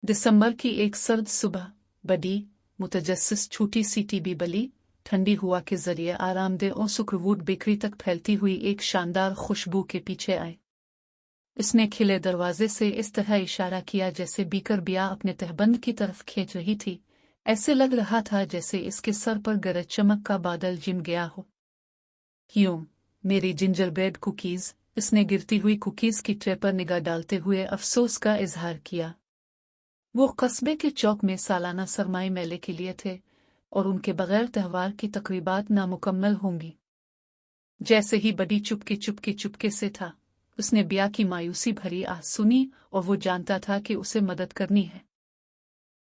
दिसंबर की एक सर्द सुबह बड़ी मुतजस्सिस छोटी सी टीबी बली ठंडी हवा के जरिए आरामदेह और सुखरवूड बेकरी तक फैलती हुई एक शानदार खुशबू के पीछे आए। इसने खिले दरवाजे से इस तरह इशारा किया जैसे बीकर बिया अपने तहबंद की तरफ खींच रही थी। ऐसे लग रहा था जैसे इसके सर पर गरज चमक का बादल जिम गया हो। ह्यूम, मेरी जिंजर ब्रेड कुकीज, इसने गिरती हुई कुकीज की ट्रे पर निगाह डालते हुए अफसोस का इजहार किया। वो कस्बे के चौक में सालाना सरमाई मेले के लिए थे और उनके बगैर त्यौहार की तकरीबात नामुकम्मल होंगी। जैसे ही बड़ी चुपके से था, उसने बिया की मायूसी भरी आह सुनी और वो जानता था कि उसे मदद करनी है।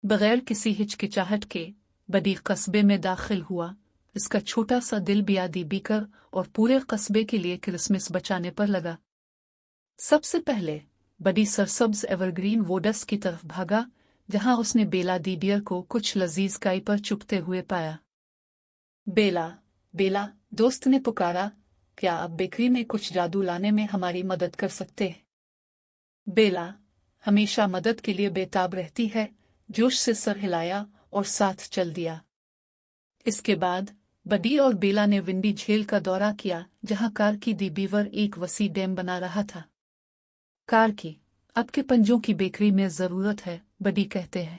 बगैर किसी हिचकिचाहट के बड़ी कस्बे में दाखिल हुआ। इसका छोटा सा दिल बिया दी बीकर और पूरे कस्बे के लिए क्रिसमस बचाने पर लगा। सबसे पहले बड़ी सरसब्ज एवरग्रीन वोडस की तरफ भागा, जहां उसने बेला दी बियर को कुछ लजीज काई पर चुपते हुए पाया। बेला, बेला, दोस्त ने पुकारा, क्या आप बेकरी में कुछ जादू लाने में हमारी मदद कर सकते हैं? बेला हमेशा मदद के लिए बेताब रहती है, जोश से सर हिलाया और साथ चल दिया। इसके बाद बडी और बेला ने विंडी झील का दौरा किया, जहां कार की दी बीवर एक वसी डैम बना रहा था। कार की आपके पंजों की बेकरी में जरूरत है, बडी कहते हैं।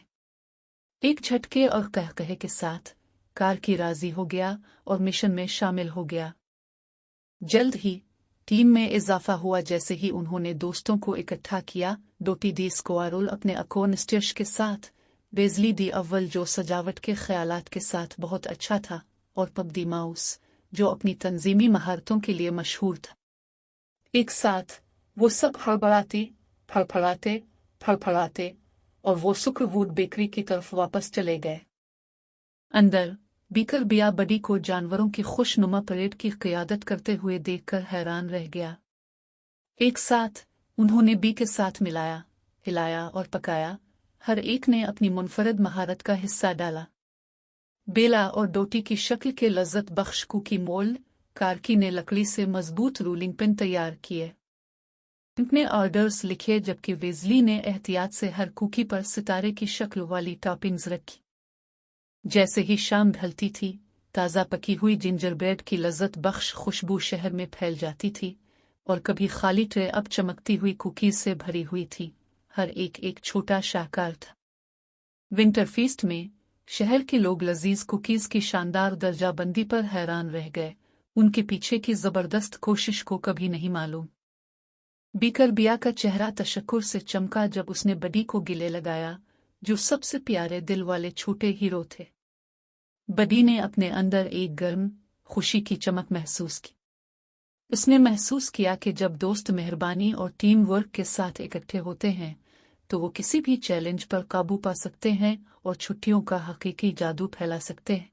एक झटके और कहकहे के साथ कार की राजी हो गया और मिशन में शामिल हो गया। जल्द ही टीम में इजाफा हुआ। जैसे ही उन्होंने दोस्तों को इकट्ठा किया, डोटी दी स्क्वारोल अपने अकोनिस्टिश के साथ, बेजली दी अव्वल जो सजावट के ख्यालात के साथ बहुत अच्छा था, और पबदी माउस जो अपनी तंजीमी महारतों के लिए मशहूर था। एक साथ वो सब फड़फड़ाते और वो सुक्रवूड बेकरी की तरफ वापस चले गए। अंदर बीकर बिया बडी को जानवरों की खुशनुमा परेड की क़ियादत करते हुए देखकर हैरान रह गया। एक साथ उन्होंने बी के साथ मिलाया, हिलाया और पकाया। हर एक ने अपनी मुनफरद महारत का हिस्सा डाला। बेला और डोटी की शक्ल के लज्जत बख्श कुकी मोल्ड कारकी ने लकड़ी से मजबूत रूलिंग पिन तैयार किए। इनने ऑर्डर्स लिखे, जबकि वेजली ने एहतियात से हर कुकी पर सितारे की शक्ल वाली टॉपिंग्स रखी। जैसे ही शाम ढलती थी, ताज़ा पकी हुई जिंजर ब्रेड की लज्जत बख्श खुशबू शहर में फैल जाती थी, और कभी खाली ट्रे अब चमकती हुई कुकीज से भरी हुई थी। हर एक छोटा शाहकार था। विंटर फीस्ट में शहर के लोग लजीज कुकीज की शानदार दर्जाबंदी पर हैरान रह गए। उनके पीछे की जबरदस्त कोशिश को कभी नहीं मालूम। बीकर बिया का चेहरा तशक्कुर से चमका जब उसने बडी को गिले लगाया, जो सबसे प्यारे दिल वाले छोटे हीरो थे। बडी ने अपने अंदर एक गर्म खुशी की चमक महसूस की। उसने महसूस किया कि जब दोस्त मेहरबानी और टीम वर्क के साथ इकट्ठे होते हैं, तो वो किसी भी चैलेंज पर काबू पा सकते हैं और छुट्टियों का हकीकी जादू फैला सकते हैं।